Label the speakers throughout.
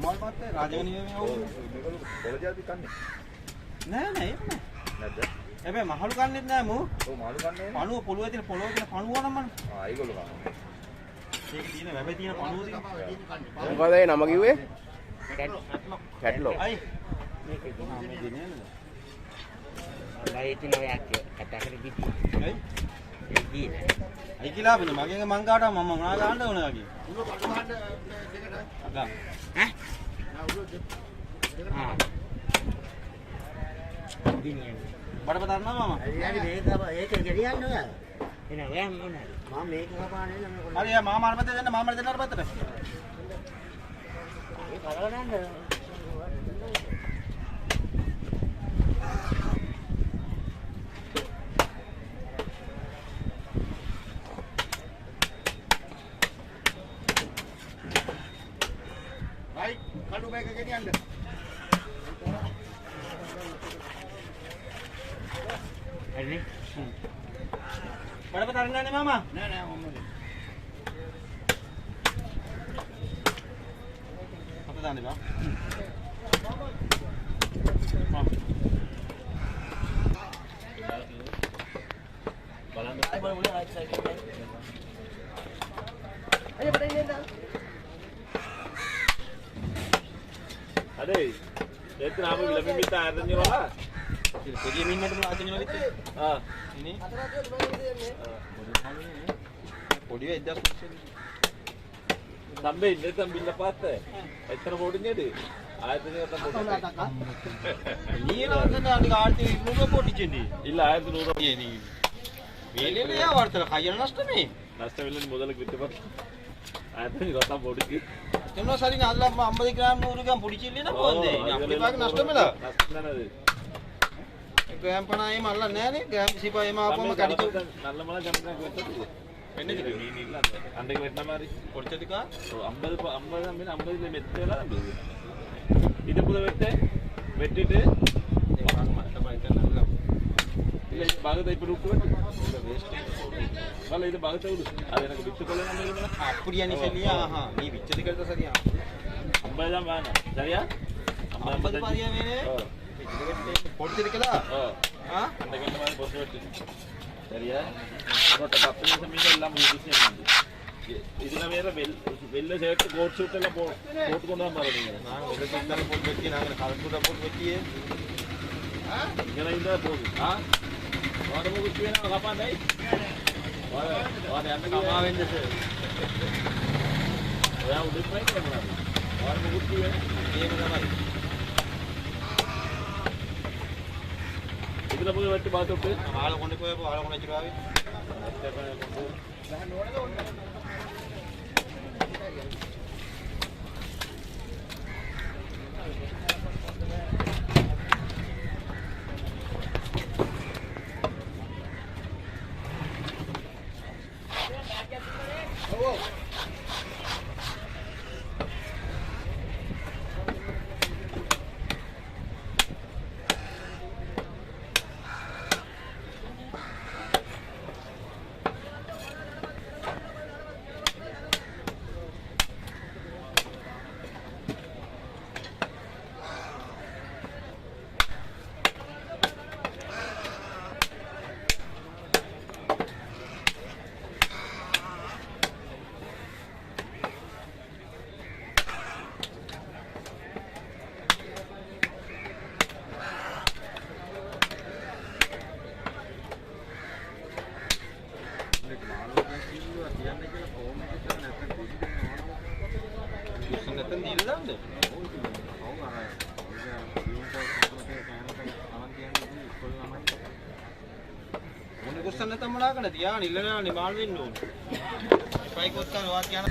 Speaker 1: මොල් පත්තේ රාජගණියේ මේ වුනේ.
Speaker 2: කොළජාති කන්නේ.
Speaker 1: නෑ ඒක නෑ.
Speaker 2: නැද්ද?
Speaker 1: හැබැයි මහලු කන්නේත් නෑ මෝ.
Speaker 2: ඔව් මහලු කන්නේ.
Speaker 1: පණුව පොළොවේ තියෙන පණුව නම්මන.
Speaker 2: ඒගොල්ලෝ කන්නේ.
Speaker 1: ඒක තියෙන වැබේ තියෙන පණුව තියෙන.
Speaker 3: මොකද ඒ නම කිව්වේ? කැට්ලෝ.
Speaker 1: අයි.
Speaker 4: මේක
Speaker 1: මේ දිනේ නේද?
Speaker 4: ලයිටින් ඔයක් කතා කරේ කිව්වා.
Speaker 1: අයි.
Speaker 4: ඒ දී.
Speaker 1: අයි කියලා බින මගෙන් මං කාට මම මොනවා ගන්න ඕන වගේ. උඹ කඩු ගන්න දෙකට. අගා.
Speaker 4: ඈ?
Speaker 1: නා උඩ දෙකට.
Speaker 4: ආ. දිනේ.
Speaker 1: බඩ පතරනවා මම.
Speaker 4: අයියාගේ මේක ඒක ගෙලියන්න ඔයා. එන ඔයා මොනවාද? මම මේක කපාන්නේ නෑ මේක.
Speaker 1: හරි මාම අරපත දෙන්න මාම දෙන්න අරපතට.
Speaker 4: ඒ කරවන්න.
Speaker 1: හයි කඩු මේක ගෙනියන්න.
Speaker 4: හරිනේ.
Speaker 1: බඩ පතරන්නේ නෑ මාමා.
Speaker 4: නෑ මම.
Speaker 1: අපිට දාන්න බා.
Speaker 4: බලන්න බලන්න ආයි සයිකල් එක. අය බඩේ නේද?
Speaker 2: අනේ ඒත් නාම ලැබෙමින් මිට ආරන්නේ වලා.
Speaker 1: පොඩි මිනිහට වාචින වලිත්.
Speaker 2: ආ.
Speaker 1: ඉනේ. පොඩි වෙද්දක්
Speaker 2: සම්බේ ඉන්නේ සම්බිල්ල පාත්ත. එතන පොඩින්නේද? ආයතනයේ තමයි පොඩි.
Speaker 1: ನೀನು ನನಗೆ ಆಡ್ತೀವಿ ಇನ್ನೂ ಕೊಟ್ಟಿದ್ದೀನಿ
Speaker 2: ಇಲ್ಲ ಆಯ್ತು 100
Speaker 1: ಏನಿ ಮೇಲೆಲ್ಲ ಯಾವ ಆಡ್ತಾರೆ ಕೈಯಲ್ಲಿ ನಷ್ಟಮೇ
Speaker 2: ನಷ್ಟವಿಲ್ಲ ಮೊದಲಿಗೆ ಬಿಟ್ಟು ಬರ್ ಆಯ್ತು ಗೊತ್ತಾ ಪೊಡಿಗೆ
Speaker 1: ಇನ್ನೂ ಸರಿ ಅಲ್ಲ 50 ಗ್ರಾಮ್ 100 ಗ್ರಾಮ್ ಪುಡಿಚಿಲ್ಲ ಬಂದೆ අපේ ಭಾಗ ನಷ್ಟಮಿಲ್ಲ
Speaker 2: ನಷ್ಟನದು
Speaker 1: ಗ್ರಾಮ್ ಪಣ ಏಮ ಅಲ್ಲ ನೇನೆ ಗ್ರಾಮ್ ಸಿಪ ಏಮ ಆಪಮ ಕಡಿಚು
Speaker 2: ನಲ್ಲ ಮಳ ಜಂಪನ ಗೊತ್ತದು ಎಣ್ಣೆ ನೀನು ಇಲ್ಲ ಅಂದಕ್ಕೆ ವೆಟ್ನ ಮಾರಿ
Speaker 1: ಕೊಡ್ಚದಿಕ
Speaker 2: 50 ಮೆತ್ತela ಇದು ಪುದ ವೆಟ್ಟೆ வெட்டிட்டு இல்ல பாகத்தை இப்ப ருட்டு வெட்டு வேஸ்ட் வல்ல இது பாகத்தை விடு அது எனக்கு வித்து கொள்ள நம்ம
Speaker 1: அப்படியே நீ சொல்லியா ஆஹா நீ விச்சது கேட்ட சரியா
Speaker 2: 50 தான் வேணும் சரியா
Speaker 1: 50 பாதியா வேணே பொடிச்சிருக்கல ஆ
Speaker 2: அந்த கண்ட மாதிரி பொடி வெட்டு சரியா உனட்ட 10 நிமிஷம் மீது எல்லாம் முடிச்சிட்டு இதுல வேற வெள்ள சேர்த்து கோட் ஷூட் எல்லாம் போட்டு கொண்டு வர பாருங்க
Speaker 1: நான் ஒரு சிக்கன் போட்டு வெட்டி நாங்க கலப்புட போட்டு வெட்டியே
Speaker 2: இங்க இந்த போடு வாட முகுச்சு வேணா கப்பாண்டை வாட அந்த
Speaker 1: கமாවෙන්ද
Speaker 2: ඔයා උඩින් පයින් කරනවා வாட முகுச்சு வேணா
Speaker 1: ඒක තමයි
Speaker 2: இதுல போய் வெட்டி பாத்துட்டு
Speaker 1: ආල කොණේ පොය ආල කොණේ චුරාවේ නැත්නම් දීලා දාන්නද? ඔව් අර මොන කුස්සන් නැත්නම් මොනා කරන්නද? තියාගෙන ඉල්ලනවා නිමාල් වෙන්න ඕනේ. එපයි කොත්තන වාත් යන.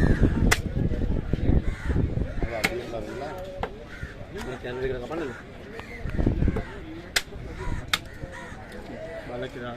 Speaker 1: මේ කැමරේ එක කපන්නද? බලලා කියලා